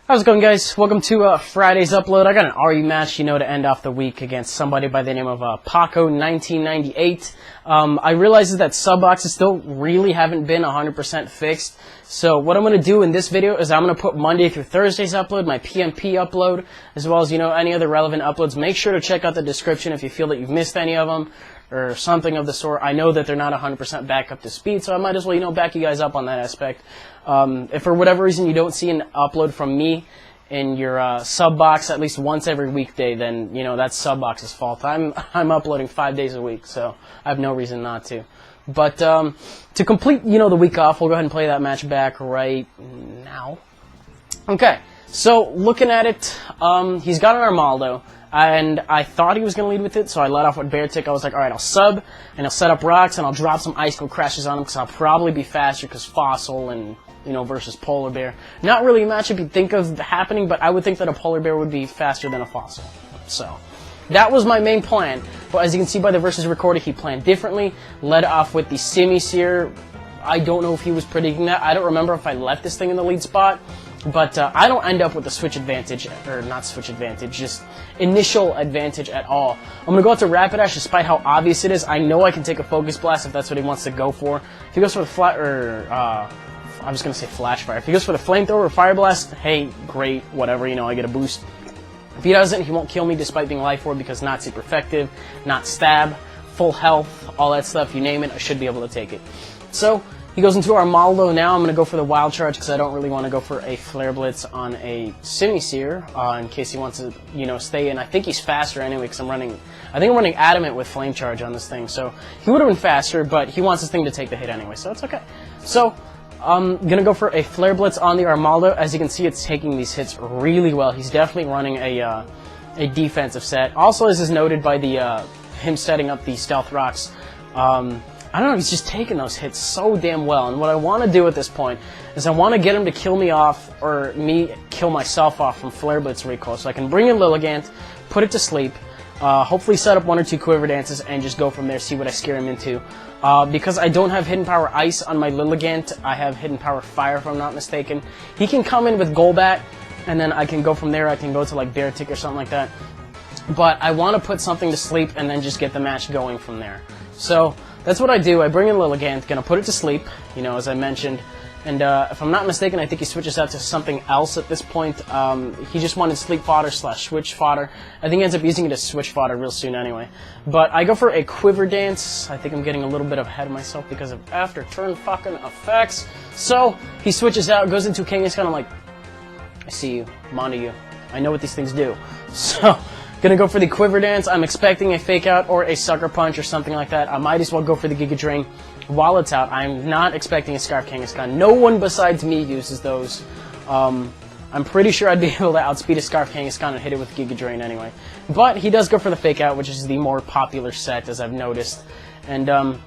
How's it going, guys? Welcome to Friday's upload. I got an RE match, to end off the week against somebody by the name of Paco1998. I realize that sub boxes still really haven't been 100% fixed. So what I'm going to do in this video is I'm going to put Monday through Thursday's upload, my PMP upload, as well as, any other relevant uploads. Make sure to check out the description if you feel that you've missed any of them or something of the sort. I know that they're not 100% back up to speed, so I might as well, back you guys up on that aspect. If for whatever reason you don't see an upload from me in your sub box at least once every weekday, then, that's sub box's fault. I'm uploading 5 days a week, so I have no reason not to. But to complete, the week off, we'll go ahead and play that match back right now. Okay, so looking at it, he's got an Armaldo. And I thought he was going to lead with it, so I let off with Bear Tick. I was like, alright, I'll sub, and I'll set up rocks, and I'll drop some Ice Cold Crashes on him, because I'll probably be faster, because Fossil and, versus Polar Bear. Not really a matchup you'd think of happening, but I would think that a Polar Bear would be faster than a Fossil. So, that was my main plan. But as you can see by the versus recording, he planned differently. Led off with the Simisear. I don't know if he was predicting that. I don't remember if I left this thing in the lead spot. But I don't end up with the switch advantage, or not switch advantage, just initial advantage at all. I'm going to go out to Rapidash despite how obvious it is. I know I can take a Focus Blast if that's what he wants to go for. If he goes for the I'm just going to say Flash Fire. If he goes for the Flamethrower or Fire Blast, hey, great, whatever, I get a boost. If he doesn't, he won't kill me despite being Life Orb because not super effective, not stab, full health, all that stuff, you name it, I should be able to take it. So, he goes into Armaldo now. I'm going to go for the Wild Charge because I don't really want to go for a Flare Blitz on a Simisear in case he wants to, stay in. I think he's faster anyway because I'm running Adamant with Flame Charge on this thing. So he would have been faster, but he wants this thing to take the hit anyway, so it's okay. So I'm going to go for a Flare Blitz on the Armaldo. As you can see, it's taking these hits really well. He's definitely running a defensive set. Also, as is noted by the him setting up the Stealth Rocks, I don't know, he's just taking those hits so damn well, and what I want to do at this point is I want to get him to kill me off, or me kill myself off from Flare Blitz recoil, so I can bring in Lilligant, put it to sleep, hopefully set up 1 or 2 Quiver Dances, and just go from there, see what I scare him into. Because I don't have Hidden Power Ice on my Lilligant, I have Hidden Power Fire if I'm not mistaken. He can come in with Golbat, and then I can go from there, I can go to like Bear Tick or something like that. But I want to put something to sleep and then just get the match going from there. So that's what I do. I bring in Lilligant, gonna put it to sleep, as I mentioned. And if I'm not mistaken, I think he switches out to something else at this point. He just wanted Sleep Fodder / Switch Fodder. I think he ends up using it as Switch Fodder real soon anyway. But I go for a Quiver Dance. I think I'm getting a little bit ahead of myself because of after turn fucking effects. So he switches out, goes into Kangaskhan. I'm like, I see you, I'm onto you. I know what these things do. So gonna go for the Quiver Dance. I'm expecting a Fake Out or a Sucker Punch or something like that. I might as well go for the Giga Drain while it's out. I'm not expecting a Scarf Kangaskhan. No one besides me uses those. I'm pretty sure I'd be able to outspeed a Scarf Kangaskhan and hit it with Giga Drain anyway. But he does go for the Fake Out, which is the more popular set, as I've noticed. And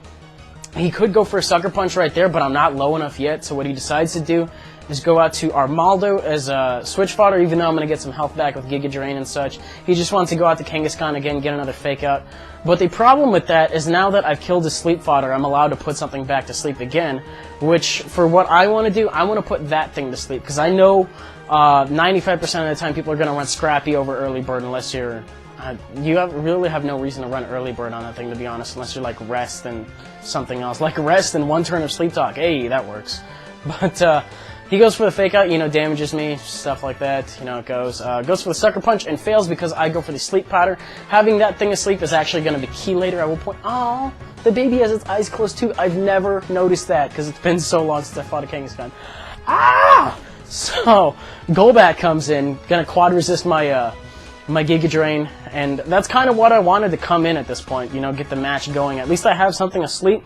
he could go for a Sucker Punch right there, but I'm not low enough yet. So what he decides to do is go out to Armaldo as a Switch Fodder, even though I'm going to get some health back with Giga Drain and such. He just wants to go out to Kangaskhan again, get another Fake Out. But the problem with that is now that I've killed his Sleep Fodder, I'm allowed to put something back to sleep again, which, for what I want to do, I want to put that thing to sleep, because I know 95% of the time people are going to run Scrappy over Early Bird unless you're... really have no reason to run Early Bird on that thing, to be honest, unless you're like Rest and something else. Like Rest and 1 turn of Sleep Talk. Hey, that works. But, he goes for the Fake Out, damages me, stuff like that, it goes. Goes for the Sucker Punch and fails because I go for the Sleep Powder. Having that thing asleep is actually going to be key later. I will point, oh, the baby has its eyes closed too. I've never noticed that because it's been so long since I fought a Kangaskhan. Ah! So, Golbat comes in, going to Quad Resist my Giga Drain, and that's kind of what I wanted to come in at this point, get the match going. At least I have something asleep.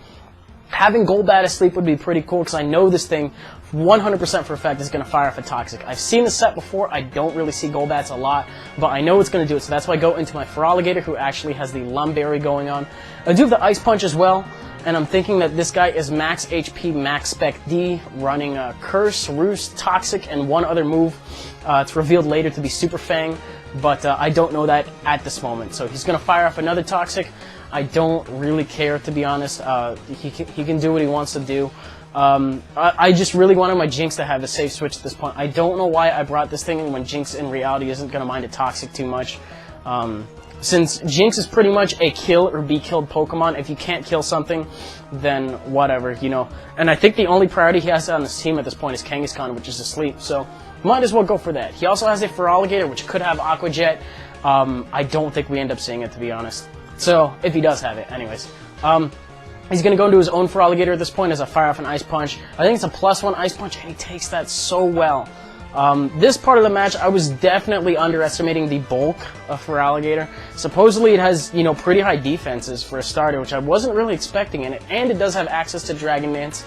Having Golbat asleep would be pretty cool because I know this thing 100% for a fact is going to fire off a Toxic. I've seen the set before. I don't really see Golbats a lot, but I know it's going to do it, so that's why I go into my Feraligatr, who actually has the Lumberry going on. I do have the Ice Punch as well, and I'm thinking that this guy is max HP, max Spec D, running Curse, Roost, Toxic, and one other move. It's revealed later to be Super Fang, but I don't know that at this moment. So he's going to fire off another Toxic. I don't really care, to be honest. He can do what he wants to do. I just really wanted my Jinx to have a safe switch at this point. I don't know why I brought this thing in when Jinx in reality isn't going to mind a Toxic too much. Since Jinx is pretty much a kill or be killed Pokemon, if you can't kill something, then whatever, you know. And I think the only priority he has on this team at this point is Kangaskhan, which is asleep, so might as well go for that. He also has a Feraligatr, which could have Aqua Jet. I don't think we end up seeing it, to be honest. So, if he does have it, anyways. He's going to go into his own Feraligatr at this point as a Fire Off an Ice Punch. I think it's a +1 Ice Punch, and he takes that so well. This part of the match, I was definitely underestimating the bulk of Feraligatr. Supposedly it has, you know, pretty high defenses for a starter, which I wasn't really expecting in it, and it does have access to Dragon Dance.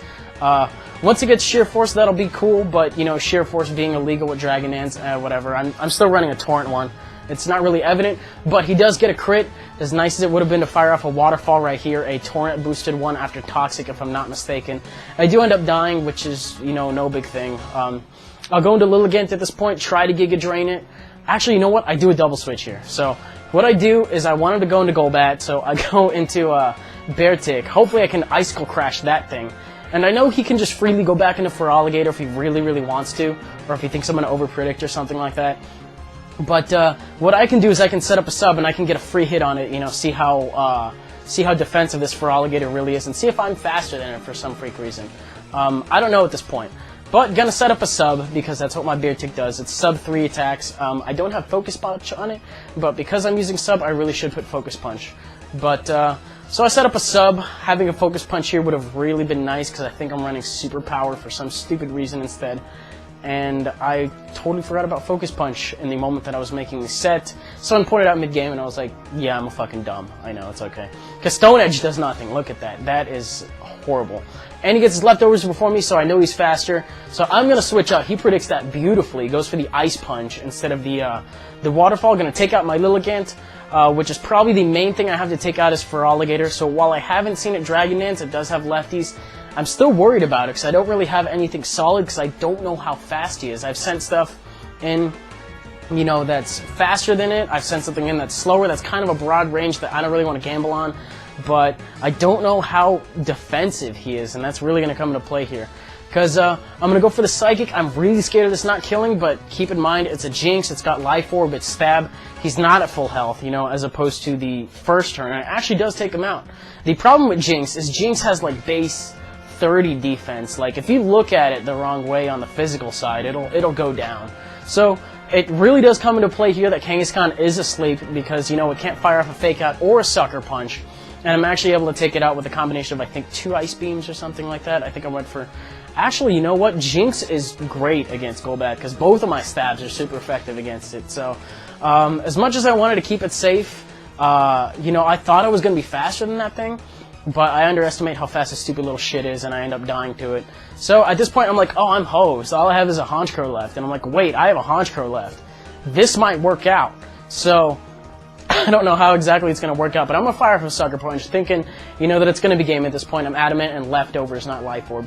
Once it gets Sheer Force, that'll be cool, but, you know, Sheer Force being illegal with Dragon Dance, whatever. I'm still running a Torrent one. It's not really evident, but he does get a crit. As nice as it would have been to fire off a Waterfall right here, a Torrent boosted one after Toxic, if I'm not mistaken. I do end up dying, which is, you know, no big thing. I'll go into Lilligant at this point, try to Giga Drain it. Actually, you know what? I do a double switch here. So what I do is I wanted to go into Golbat, so I go into Beartic. Hopefully I can Icicle Crash that thing. And I know he can just freely go back into Feraligatr if he really, really wants to, or if he thinks I'm going to overpredict or something like that. But what I can do is I can set up a sub and I can get a free hit on it, you know, see how defensive this Feraligatr really is, and see if I'm faster than it for some freak reason. I don't know at this point. But gonna set up a sub, because that's what my Beartic does. It's sub 3 attacks. I don't have Focus Punch on it, but because I'm using sub, I really should put Focus Punch. But, so I set up a sub. Having a Focus Punch here would have really been nice, because I think I'm running Super Power for some stupid reason instead. And I totally forgot about Focus Punch in the moment that I was making the set. Someone pointed out mid-game, and I was like, yeah, I'm a fucking dumb. I know, it's okay. Because Stone Edge does nothing. Look at that. That is horrible. And he gets his leftovers before me, so I know he's faster. So I'm going to switch out. He predicts that beautifully. He goes for the Ice Punch instead of the Waterfall. Going to take out my Lilligant, which is probably the main thing I have to take out is Feraligatr. So while I haven't seen it Dragon Dance, it does have lefties. I'm still worried about it because I don't really have anything solid because I don't know how fast he is. I've sent stuff in, you know, that's faster than it. I've sent something in that's slower. That's kind of a broad range that I don't really want to gamble on. But I don't know how defensive he is, and that's really going to come into play here. Because I'm going to go for the Psychic. I'm really scared of this not killing, but keep in mind, it's a Jinx. It's got Life Orb, it's Stab. He's not at full health, you know, as opposed to the first turn. And it actually does take him out. The problem with Jinx is Jinx has, like, base 30 defense. Like, if you look at it the wrong way on the physical side, it'll go down. So it really does come into play here that Kangaskhan is asleep because, you know, it can't fire off a Fake Out or a Sucker Punch. And I'm actually able to take it out with a combination of, I think, 2 Ice Beams or something like that. I think I went for... Actually, you know what? Jinx is great against Golbat because both of my stabs are super effective against it. So, as much as I wanted to keep it safe, you know, I thought I was going to be faster than that thing. But I underestimate how fast this stupid little shit is, and I end up dying to it. So at this point, I'm like, oh, I'm hosed. All I have is a Honchkrow left. And I'm like, wait, I have a Honchkrow left. This might work out. So I don't know how exactly it's going to work out, but I'm going to fire off a Sucker Punch, thinking, you know, that it's going to be game at this point. I'm adamant, and leftovers, not Life Orb.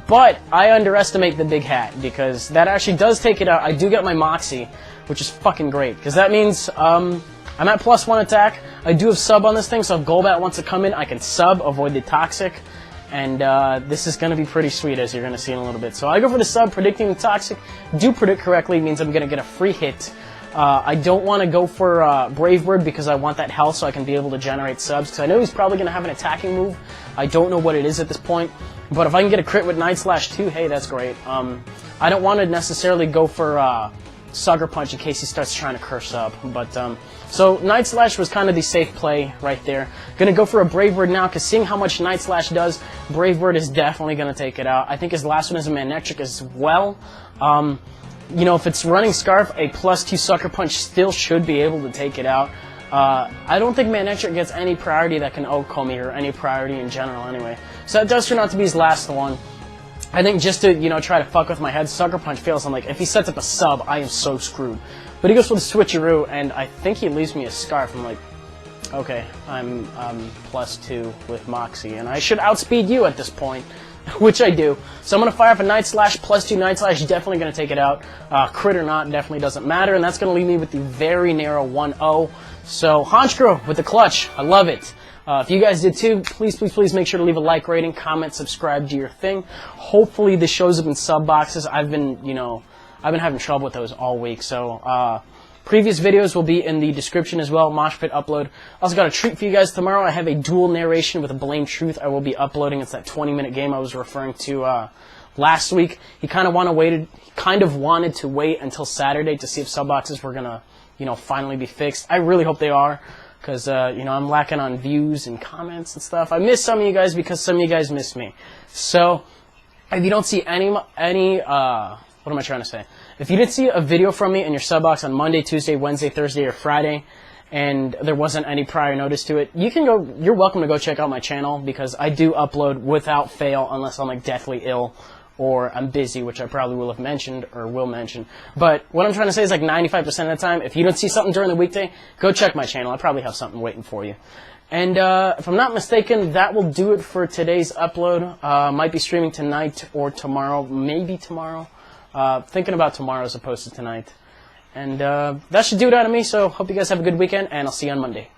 But I underestimate the Big Hat, because that actually does take it out. I do get my Moxie, which is fucking great, because that means I'm at +1 attack. I do have sub on this thing, so if Golbat wants to come in, I can sub, avoid the Toxic. And this is going to be pretty sweet, as you're going to see in a little bit. So I go for the sub, predicting the Toxic. Do predict correctly, means I'm going to get a free hit. I don't want to go for Brave Bird because I want that health so I can be able to generate subs. Because I know he's probably going to have an attacking move. I don't know what it is at this point. But if I can get a crit with Night Slash too, hey, that's great. I don't want to necessarily go for Sucker Punch in case he starts trying to curse up. But so Night Slash was kind of the safe play right there. Gonna go for a Brave Bird now, because seeing how much Night Slash does, Brave Bird is definitely gonna take it out. I think his last one is a Manectric as well. You know, if it's running Scarf, a +2 Sucker Punch still should be able to take it out. I don't think Manectric gets any priority that can OHKO me, or any priority in general anyway. So that does turn out to be his last one. I think just to, you know, try to fuck with my head, Sucker Punch fails. I'm like, if he sets up a sub, I am so screwed. But he goes for the switcheroo, and I think he leaves me a Scarf. I'm like, okay, I'm +2 with Moxie, and I should outspeed you at this point, which I do. So I'm going to fire off a Night Slash, +2 Night Slash, definitely going to take it out. Crit or not, definitely doesn't matter, and that's going to leave me with the very narrow 1-0. So Honchkrow with the clutch, I love it. If you guys did too, please make sure to leave a like, rating, comment, subscribe, do your thing. Hopefully this shows up in sub boxes. I've been having trouble with those all week. So previous videos will be in the description as well. Mosh Pit upload. Also got a treat for you guys tomorrow. I have a dual narration with a Blame Truth I will be uploading. It's that 20-minute game I was referring to last week. He kind of wanted to wait until Saturday to see if sub boxes were gonna, finally be fixed. I really hope they are, because I'm lacking on views and comments and stuff. I miss some of you guys because some of you guys miss me. So if you don't see any what am I trying to say? If you didn't see a video from me in your sub box on Monday, Tuesday, Wednesday, Thursday, or Friday, and there wasn't any prior notice to it, you're welcome to go check out my channel, because I do upload without fail unless I'm like deathly ill or I'm busy, which I probably will have mentioned or will mention. But what I'm trying to say is like 95% of the time, if you don't see something during the weekday, go check my channel. I probably have something waiting for you. And if I'm not mistaken, that will do it for today's upload. Might be streaming tonight or tomorrow, maybe tomorrow. Thinking about tomorrow as opposed to tonight. And that should do it out of me, so hope you guys have a good weekend, and I'll see you on Monday.